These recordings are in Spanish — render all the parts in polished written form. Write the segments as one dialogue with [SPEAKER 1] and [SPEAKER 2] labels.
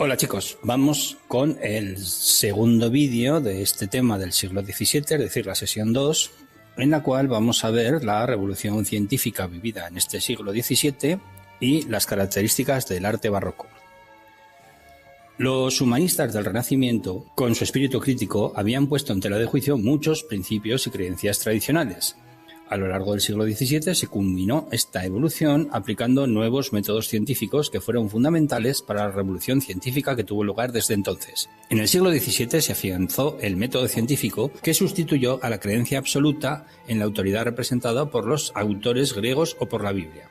[SPEAKER 1] Hola chicos, vamos con el segundo vídeo de este tema del siglo XVII, es decir, la sesión 2, en la cual vamos a ver la revolución científica vivida en este siglo XVII y las características del arte barroco. Los humanistas del Renacimiento, con su espíritu crítico, habían puesto en tela de juicio muchos principios y creencias tradicionales. A lo largo del siglo XVII se culminó esta evolución aplicando nuevos métodos científicos que fueron fundamentales para la revolución científica que tuvo lugar desde entonces. En el siglo XVII se afianzó el método científico que sustituyó a la creencia absoluta en la autoridad representada por los autores griegos o por la Biblia.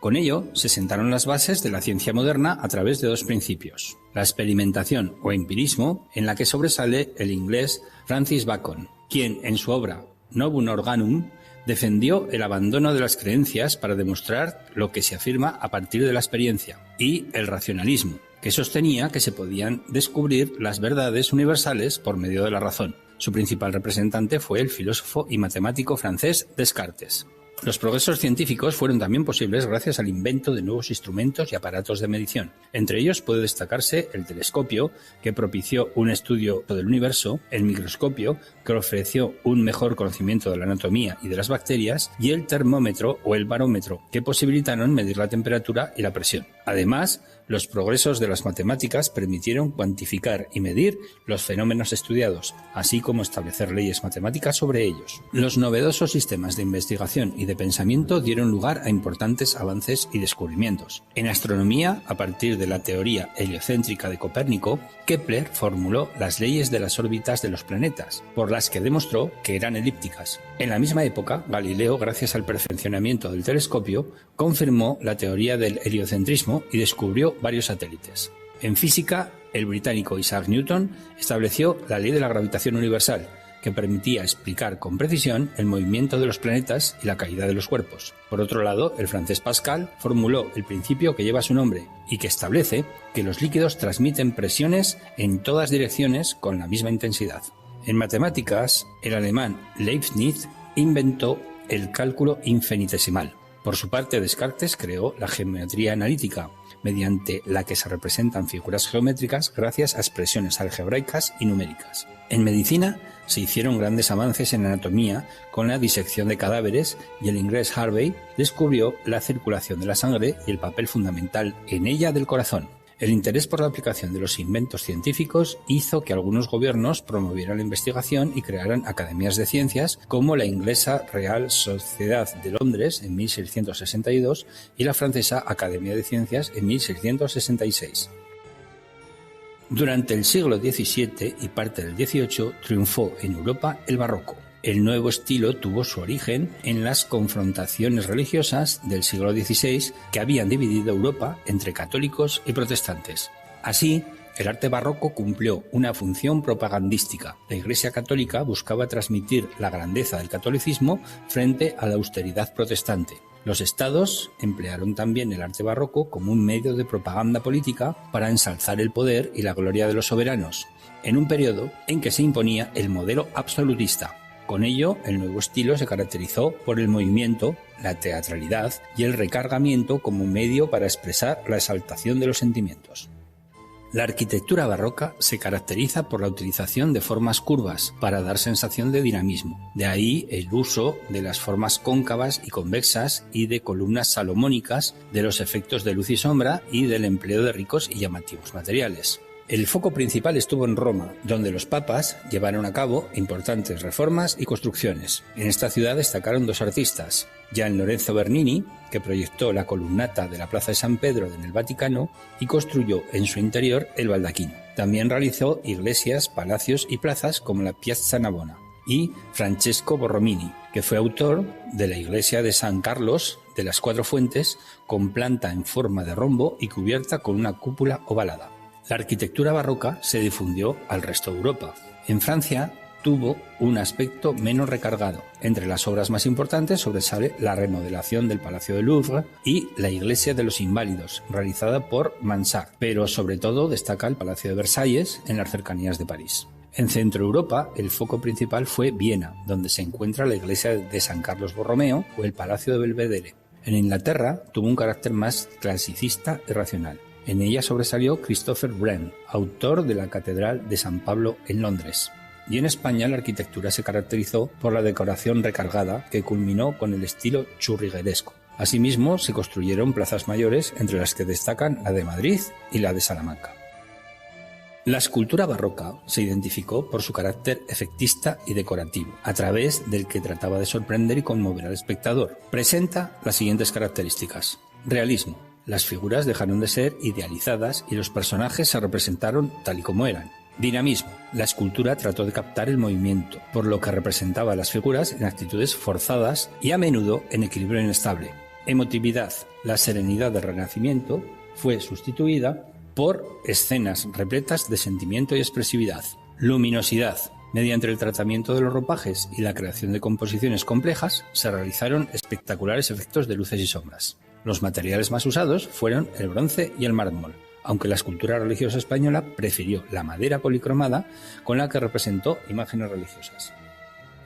[SPEAKER 1] Con ello se sentaron las bases de la ciencia moderna a través de dos principios: la experimentación o empirismo, en la que sobresale el inglés Francis Bacon, quien en su obra Novum Organum defendió el abandono de las creencias para demostrar lo que se afirma a partir de la experiencia, y el racionalismo, que sostenía que se podían descubrir las verdades universales por medio de la razón. Su principal representante fue el filósofo y matemático francés Descartes. Los progresos científicos fueron también posibles gracias al invento de nuevos instrumentos y aparatos de medición. Entre ellos puede destacarse el telescopio, que propició un estudio del universo, el microscopio, que ofreció un mejor conocimiento de la anatomía y de las bacterias, y el termómetro o el barómetro, que posibilitaron medir la temperatura y la presión. Además, los progresos de las matemáticas permitieron cuantificar y medir los fenómenos estudiados, así como establecer leyes matemáticas sobre ellos. Los novedosos sistemas de investigación y de pensamiento dieron lugar a importantes avances y descubrimientos. En astronomía, a partir de la teoría heliocéntrica de Copérnico, Kepler formuló las leyes de las órbitas de los planetas, por las que demostró que eran elípticas. En la misma época, Galileo, gracias al perfeccionamiento del telescopio, confirmó la teoría del heliocentrismo y descubrió varios satélites. En física, el británico Isaac Newton estableció la ley de la gravitación universal, que permitía explicar con precisión el movimiento de los planetas y la caída de los cuerpos. Por otro lado, el francés Pascal formuló el principio que lleva su nombre y que establece que los líquidos transmiten presiones en todas direcciones con la misma intensidad. En matemáticas, el alemán Leibniz inventó el cálculo infinitesimal. Por su parte, Descartes creó la geometría analítica, mediante la que se representan figuras geométricas gracias a expresiones algebraicas y numéricas. En medicina se hicieron grandes avances en anatomía con la disección de cadáveres, y el inglés Harvey descubrió la circulación de la sangre y el papel fundamental en ella del corazón. El interés por la aplicación de los inventos científicos hizo que algunos gobiernos promovieran la investigación y crearan academias de ciencias, como la inglesa Real Sociedad de Londres en 1662 y la francesa Academia de Ciencias en 1666. Durante el siglo XVII y parte del XVIII triunfó en Europa el barroco. El nuevo estilo tuvo su origen en las confrontaciones religiosas del siglo XVI que habían dividido Europa entre católicos y protestantes. Así, el arte barroco cumplió una función propagandística. La Iglesia católica buscaba transmitir la grandeza del catolicismo frente a la austeridad protestante. Los estados emplearon también el arte barroco como un medio de propaganda política para ensalzar el poder y la gloria de los soberanos, en un periodo en que se imponía el modelo absolutista. Con ello, el nuevo estilo se caracterizó por el movimiento, la teatralidad y el recargamiento como medio para expresar la exaltación de los sentimientos. La arquitectura barroca se caracteriza por la utilización de formas curvas para dar sensación de dinamismo. De ahí el uso de las formas cóncavas y convexas y de columnas salomónicas, de los efectos de luz y sombra y del empleo de ricos y llamativos materiales. El foco principal estuvo en Roma, donde los papas llevaron a cabo importantes reformas y construcciones. En esta ciudad destacaron dos artistas: Gian Lorenzo Bernini, que proyectó la columnata de la Plaza de San Pedro en el Vaticano y construyó en su interior el baldaquino. También realizó iglesias, palacios y plazas como la Piazza Navona. Y Francesco Borromini, que fue autor de la iglesia de San Carlos de las Cuatro Fuentes, con planta en forma de rombo y cubierta con una cúpula ovalada. La arquitectura barroca se difundió al resto de Europa. En Francia tuvo un aspecto menos recargado. Entre las obras más importantes sobresale la remodelación del Palacio del Louvre y la Iglesia de los Inválidos, realizada por Mansart, pero sobre todo destaca el Palacio de Versalles en las cercanías de París. En Centro Europa, el foco principal fue Viena, donde se encuentra la iglesia de San Carlos Borromeo o el Palacio de Belvedere. En Inglaterra tuvo un carácter más clasicista y racional. En ella sobresalió Christopher Wren, autor de la Catedral de San Pablo en Londres. Y en España la arquitectura se caracterizó por la decoración recargada que culminó con el estilo churrigueresco. Asimismo, se construyeron plazas mayores, entre las que destacan la de Madrid y la de Salamanca. La escultura barroca se identificó por su carácter efectista y decorativo, a través del que trataba de sorprender y conmover al espectador. Presenta las siguientes características. Realismo. Las figuras dejaron de ser idealizadas y los personajes se representaron tal y como eran. Dinamismo. La escultura trató de captar el movimiento, por lo que representaba a las figuras en actitudes forzadas y a menudo en equilibrio inestable. Emotividad. La serenidad del Renacimiento fue sustituida por escenas repletas de sentimiento y expresividad. Luminosidad. Mediante el tratamiento de los ropajes y la creación de composiciones complejas, se realizaron espectaculares efectos de luces y sombras. Los materiales más usados fueron el bronce y el mármol, aunque la escultura religiosa española prefirió la madera policromada con la que representó imágenes religiosas.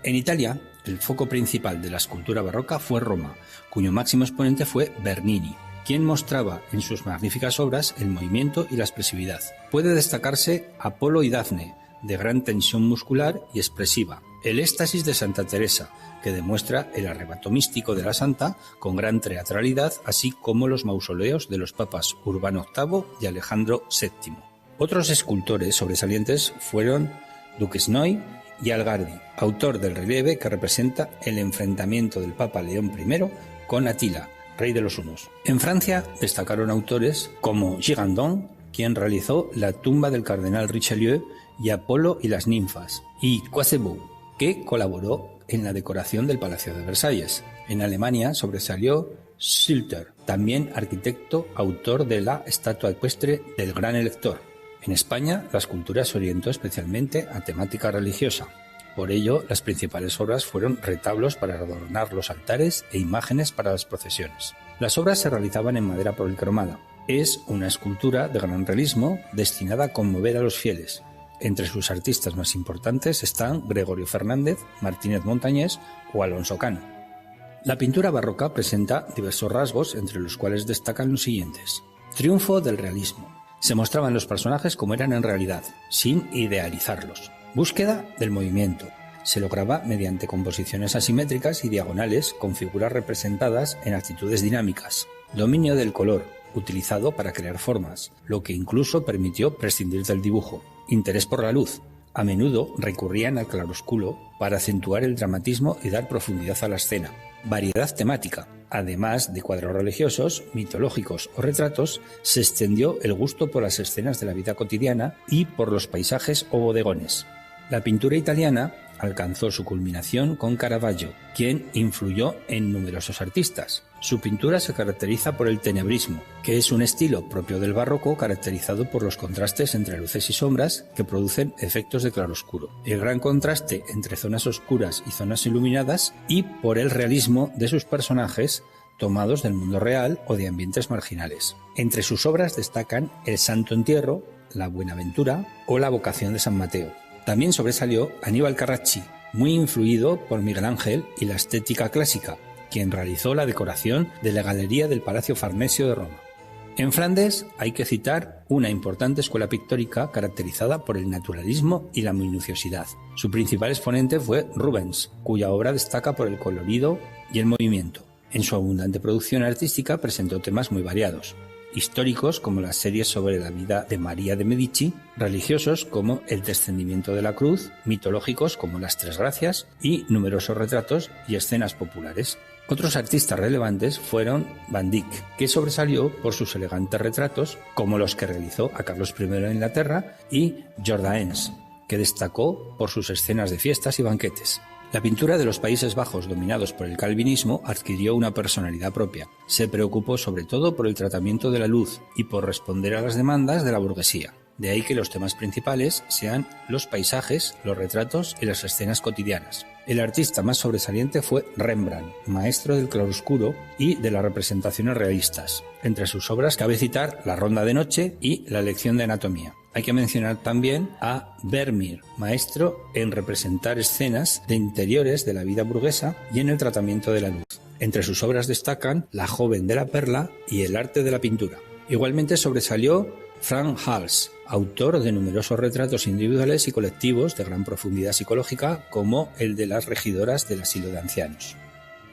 [SPEAKER 1] En Italia, el foco principal de la escultura barroca fue Roma, cuyo máximo exponente fue Bernini, quien mostraba en sus magníficas obras el movimiento y la expresividad. Puede destacarse Apolo y Dafne, de gran tensión muscular y expresiva, el éxtasis de Santa Teresa, que demuestra el arrebato místico de la santa con gran teatralidad, así como los mausoleos de los papas Urbano VIII y Alejandro VII. Otros escultores sobresalientes fueron Duquesnoy y Algardi, autor del relieve que representa el enfrentamiento del Papa León I con Atila, rey de los hunos. En Francia destacaron autores como Girardon, quien realizó la tumba del cardenal Richelieu y Apolo y las ninfas, y Kotzebue, que colaboró en la decoración del Palacio de Versalles. En Alemania sobresalió Schilter, también arquitecto, autor de la estatua ecuestre del Gran Elector. En España, la escultura se orientó especialmente a temática religiosa. Por ello, las principales obras fueron retablos para adornar los altares e imágenes para las procesiones. Las obras se realizaban en madera policromada. Es una escultura de gran realismo destinada a conmover a los fieles. Entre sus artistas más importantes están Gregorio Fernández, Martínez Montañés o Alonso Cano. La pintura barroca presenta diversos rasgos, entre los cuales destacan los siguientes. Triunfo del realismo. Se mostraban los personajes como eran en realidad, sin idealizarlos. Búsqueda del movimiento. Se lograba mediante composiciones asimétricas y diagonales con figuras representadas en actitudes dinámicas. Dominio del color, utilizado para crear formas, lo que incluso permitió prescindir del dibujo. Interés por la luz. A menudo recurrían al claroscuro para acentuar el dramatismo y dar profundidad a la escena. Variedad temática. Además de cuadros religiosos, mitológicos o retratos, se extendió el gusto por las escenas de la vida cotidiana y por los paisajes o bodegones. La pintura italiana alcanzó su culminación con Caravaggio, quien influyó en numerosos artistas. Su pintura se caracteriza por el tenebrismo, que es un estilo propio del barroco caracterizado por los contrastes entre luces y sombras que producen efectos de claroscuro, el gran contraste entre zonas oscuras y zonas iluminadas y por el realismo de sus personajes tomados del mundo real o de ambientes marginales. Entre sus obras destacan El Santo Entierro, La Buenaventura o La Vocación de San Mateo. También sobresalió Aníbal Carracci, muy influido por Miguel Ángel y la estética clásica, quien realizó la decoración de la galería del Palacio Farnesio de Roma. En Flandes hay que citar una importante escuela pictórica caracterizada por el naturalismo y la minuciosidad. Su principal exponente fue Rubens, cuya obra destaca por el colorido y el movimiento. En su abundante producción artística presentó temas muy variados, históricos como las series sobre la vida de María de Medici, religiosos como el descendimiento de la cruz, mitológicos como las Tres Gracias y numerosos retratos y escenas populares. Otros artistas relevantes fueron Van Dyck, que sobresalió por sus elegantes retratos, como los que realizó a Carlos I de Inglaterra, y Jordaens, que destacó por sus escenas de fiestas y banquetes. La pintura de los Países Bajos, dominados por el calvinismo, adquirió una personalidad propia. Se preocupó sobre todo por el tratamiento de la luz y por responder a las demandas de la burguesía. De ahí que los temas principales sean los paisajes, los retratos y las escenas cotidianas. El artista más sobresaliente fue Rembrandt, maestro del claroscuro y de las representaciones realistas. Entre sus obras cabe citar La Ronda de Noche y La Lección de Anatomía. Hay que mencionar también a Vermeer, maestro en representar escenas de interiores de la vida burguesa y en el tratamiento de la luz. Entre sus obras destacan La Joven de la Perla y El Arte de la Pintura. Igualmente sobresalió Frank Hals, autor de numerosos retratos individuales y colectivos de gran profundidad psicológica, como el de las regidoras del asilo de ancianos.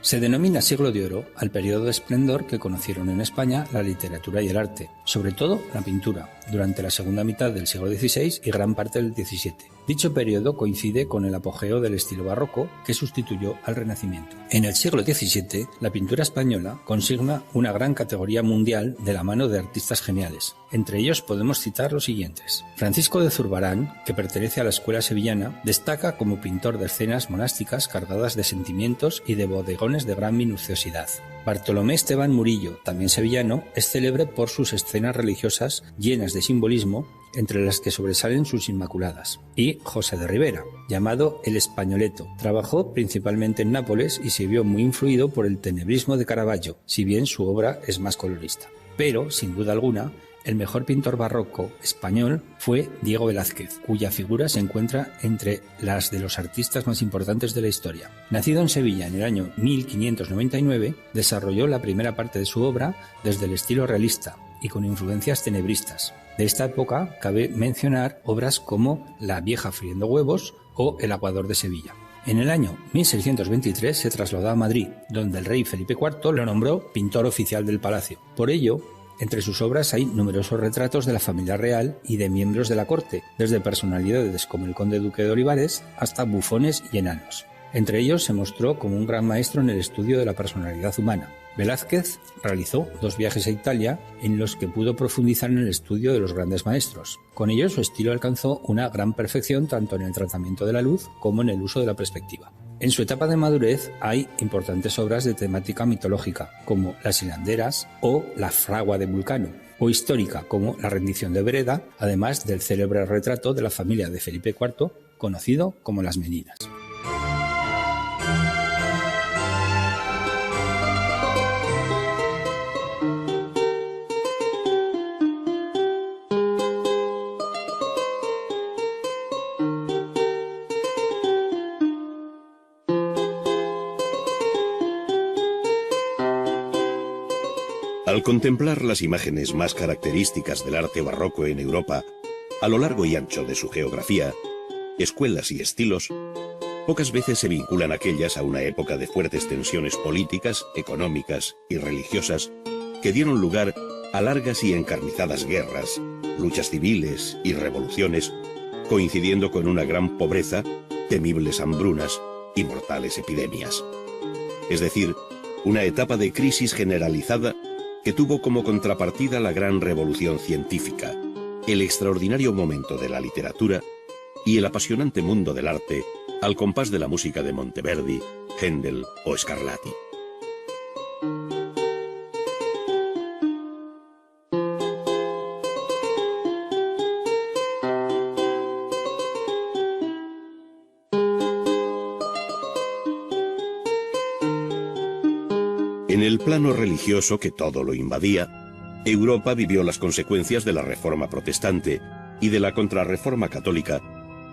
[SPEAKER 1] Se denomina siglo de oro al periodo de esplendor que conocieron en España la literatura y el arte, sobre todo la pintura, durante la segunda mitad del siglo XVI y gran parte del XVII. Dicho periodo coincide con el apogeo del estilo barroco, que sustituyó al Renacimiento. En el siglo XVII, la pintura española consigna una gran categoría mundial de la mano de artistas geniales. Entre ellos podemos citar los siguientes. Francisco de Zurbarán, que pertenece a la escuela sevillana, destaca como pintor de escenas monásticas cargadas de sentimientos y de bodegones de gran minuciosidad. Bartolomé Esteban Murillo, también sevillano, es célebre por sus escenas religiosas llenas de simbolismo, entre las que sobresalen sus Inmaculadas. Y José de Rivera, llamado el Españoleto, trabajó principalmente en Nápoles y se vio muy influido por el tenebrismo de Caravaggio, si bien su obra es más colorista. Pero, sin duda alguna, el mejor pintor barroco español fue Diego Velázquez, cuya figura se encuentra entre las de los artistas más importantes de la historia. Nacido en Sevilla en el año 1599, desarrolló la primera parte de su obra desde el estilo realista y con influencias tenebristas. De esta época cabe mencionar obras como La vieja friendo huevos o El aguador de Sevilla. En el año 1623 se trasladó a Madrid, donde el rey Felipe IV lo nombró pintor oficial del palacio. Por ello, entre sus obras hay numerosos retratos de la familia real y de miembros de la corte, desde personalidades como el conde duque de Olivares hasta bufones y enanos. Entre ellos se mostró como un gran maestro en el estudio de la personalidad humana. Velázquez realizó 2 viajes a Italia en los que pudo profundizar en el estudio de los grandes maestros. Con ello su estilo alcanzó una gran perfección tanto en el tratamiento de la luz como en el uso de la perspectiva. En su etapa de madurez hay importantes obras de temática mitológica, como Las hilanderas o La fragua de Vulcano, o histórica, como La rendición de Breda, además del célebre retrato de la familia de Felipe IV, conocido como Las Meninas.
[SPEAKER 2] Al contemplar las imágenes más características del arte barroco en Europa, a lo largo y ancho de su geografía, escuelas y estilos, pocas veces se vinculan aquellas a una época de fuertes tensiones políticas, económicas y religiosas que dieron lugar a largas y encarnizadas guerras, luchas civiles y revoluciones, coincidiendo con una gran pobreza, temibles hambrunas y mortales epidemias. Es decir, una etapa de crisis generalizada que tuvo como contrapartida la gran revolución científica, el extraordinario momento de la literatura y el apasionante mundo del arte al compás de la música de Monteverdi, Händel o Scarlatti. En el plano religioso que todo lo invadía, Europa vivió las consecuencias de la Reforma protestante y de la Contrarreforma católica,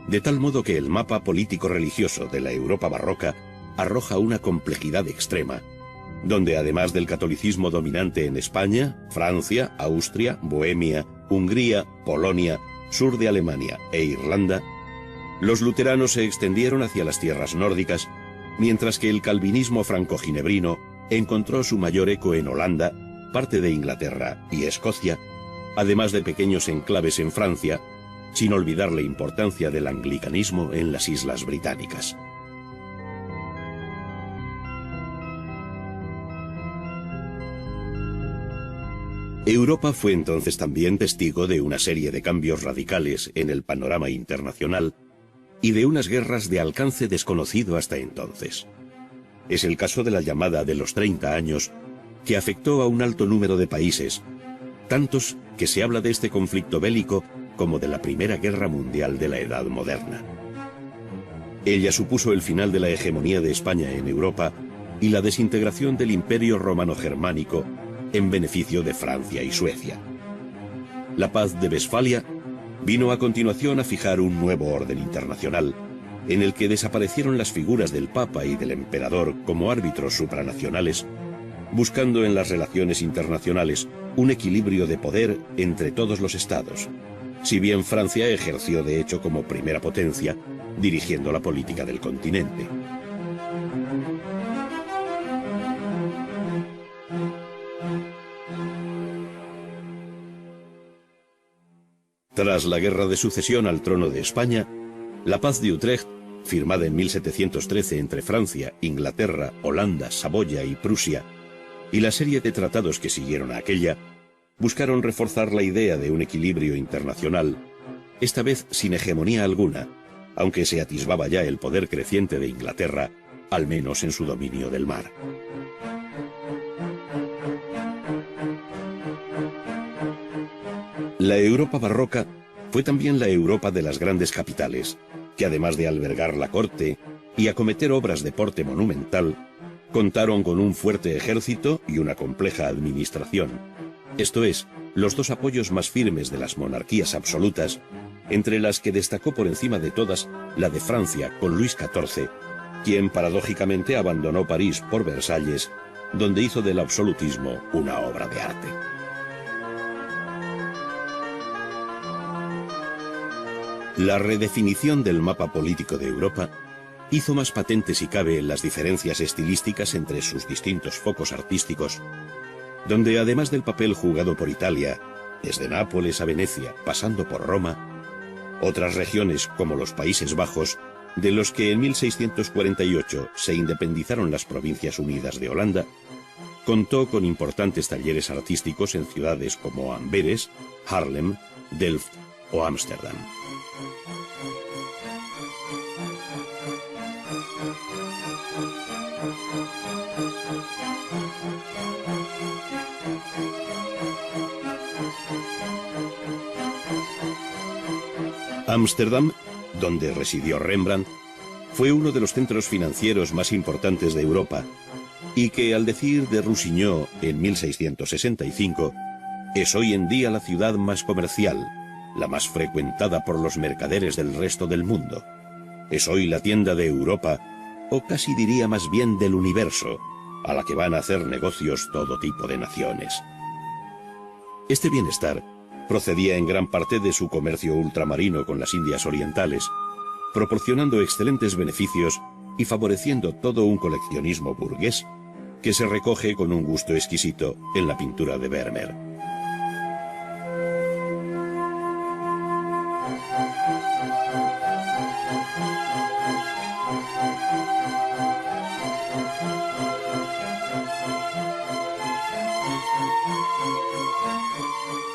[SPEAKER 2] de tal modo que el mapa político-religioso de la Europa barroca arroja una complejidad extrema, donde además del catolicismo dominante en España, Francia, Austria, Bohemia, Hungría, Polonia, sur de Alemania e Irlanda, los luteranos se extendieron hacia las tierras nórdicas, mientras que el calvinismo franco-ginebrino encontró su mayor eco en Holanda, parte de Inglaterra y Escocia, además de pequeños enclaves en Francia, sin olvidar la importancia del anglicanismo en las Islas Británicas. Europa fue entonces también testigo de una serie de cambios radicales en el panorama internacional y de unas guerras de alcance desconocido hasta entonces. Es el caso de la llamada de los 30 años, que afectó a un alto número de países, tantos que se habla de este conflicto bélico como de la Primera Guerra Mundial de la Edad Moderna. Ella supuso el final de la hegemonía de España en Europa y la desintegración del Imperio Romano-Germánico en beneficio de Francia y Suecia. La Paz de Westfalia vino a continuación a fijar un nuevo orden internacional, en el que desaparecieron las figuras del Papa y del Emperador como árbitros supranacionales, buscando en las relaciones internacionales un equilibrio de poder entre todos los estados, si bien Francia ejerció de hecho como primera potencia, dirigiendo la política del continente. Tras la Guerra de Sucesión al trono de España, la Paz de Utrecht, firmada en 1713 entre Francia, Inglaterra, Holanda, Saboya y Prusia, y la serie de tratados que siguieron a aquella, buscaron reforzar la idea de un equilibrio internacional, esta vez sin hegemonía alguna, aunque se atisbaba ya el poder creciente de Inglaterra, al menos en su dominio del mar. La Europa barroca fue también la Europa de las grandes capitales, que además de albergar la corte y acometer obras de porte monumental, contaron con un fuerte ejército y una compleja administración. Esto es, los dos apoyos más firmes de las monarquías absolutas, entre las que destacó por encima de todas la de Francia con Luis XIV, quien paradójicamente abandonó París por Versalles, donde hizo del absolutismo una obra de arte. La redefinición del mapa político de Europa hizo más patentes si cabe las diferencias estilísticas entre sus distintos focos artísticos, donde además del papel jugado por Italia, desde Nápoles a Venecia, pasando por Roma, otras regiones como los Países Bajos, de los que en 1648 se independizaron las Provincias Unidas de Holanda, contó con importantes talleres artísticos en ciudades como Amberes, Haarlem, Delft o Ámsterdam. Ámsterdam, donde residió Rembrandt, fue uno de los centros financieros más importantes de Europa y que, al decir de Roussignol en 1665, es hoy en día la ciudad más comercial, la más frecuentada por los mercaderes del resto del mundo. Es hoy la tienda de Europa, o casi diría más bien del universo, a la que van a hacer negocios todo tipo de naciones. Este bienestar procedía en gran parte de su comercio ultramarino con las Indias Orientales, proporcionando excelentes beneficios y favoreciendo todo un coleccionismo burgués que se recoge con un gusto exquisito en la pintura de Vermeer.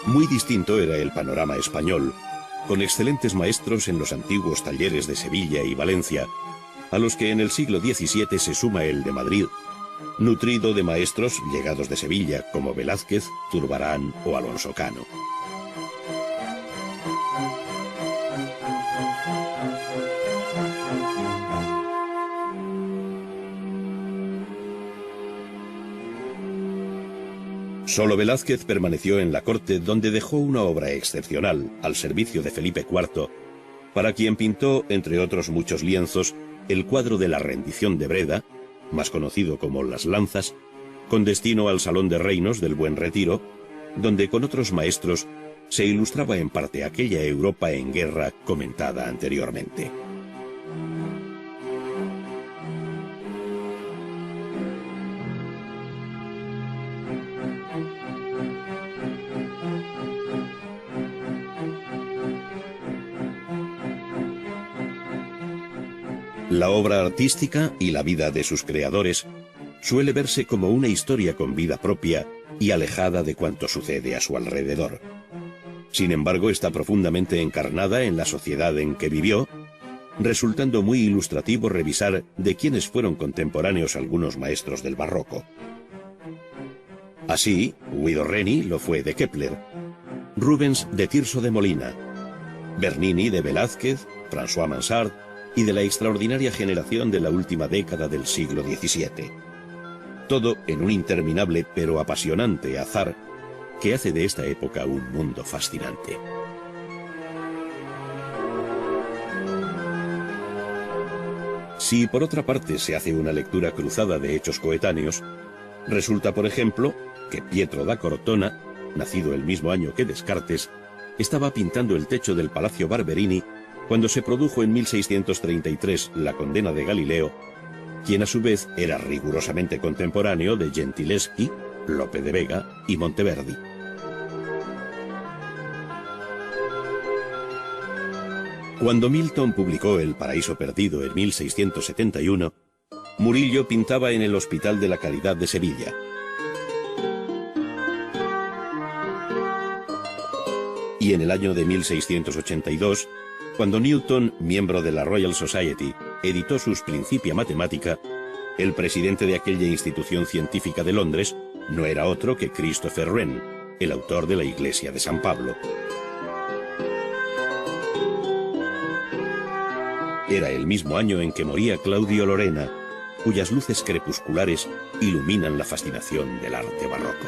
[SPEAKER 2] Muy distinto era el panorama español, con excelentes maestros en los antiguos talleres de Sevilla y Valencia, a los que en el siglo XVII se suma el de Madrid, nutrido de maestros llegados de Sevilla como Velázquez, Zurbarán o Alonso Cano. Solo Velázquez permaneció en la corte, donde dejó una obra excepcional al servicio de Felipe IV, para quien pintó, entre otros muchos lienzos, el cuadro de la rendición de Breda, más conocido como Las Lanzas, con destino al Salón de Reinos del Buen Retiro, donde con otros maestros se ilustraba en parte aquella Europa en guerra comentada anteriormente. La obra artística y la vida de sus creadores suele verse como una historia con vida propia y alejada de cuanto sucede a su alrededor. Sin embargo, está profundamente encarnada en la sociedad en que vivió, resultando muy ilustrativo revisar de quiénes fueron contemporáneos algunos maestros del barroco. Así, Guido Reni lo fue de Kepler, Rubens de Tirso de Molina, Bernini de Velázquez, François Mansart y de la extraordinaria generación de la última década del siglo XVII. Todo en un interminable pero apasionante azar que hace de esta época un mundo fascinante. Si por otra parte se hace una lectura cruzada de hechos coetáneos, resulta por ejemplo que Pietro da Cortona nacido el mismo año que Descartes, estaba pintando el techo del Palacio Barberini cuando se produjo en 1633 la condena de Galileo, quien a su vez era rigurosamente contemporáneo de Gentileschi, Lope de Vega y Monteverdi. Cuando Milton publicó El Paraíso Perdido en 1671, Murillo pintaba en el Hospital de la Caridad de Sevilla. Y en el año de 1682, cuando Newton, miembro de la Royal Society, editó sus Principia Mathematica, el presidente de aquella institución científica de Londres no era otro que Christopher Wren, el autor de la Iglesia de San Pablo. Era el mismo año en que moría Claudio Lorena, cuyas luces crepusculares iluminan la fascinación del arte barroco.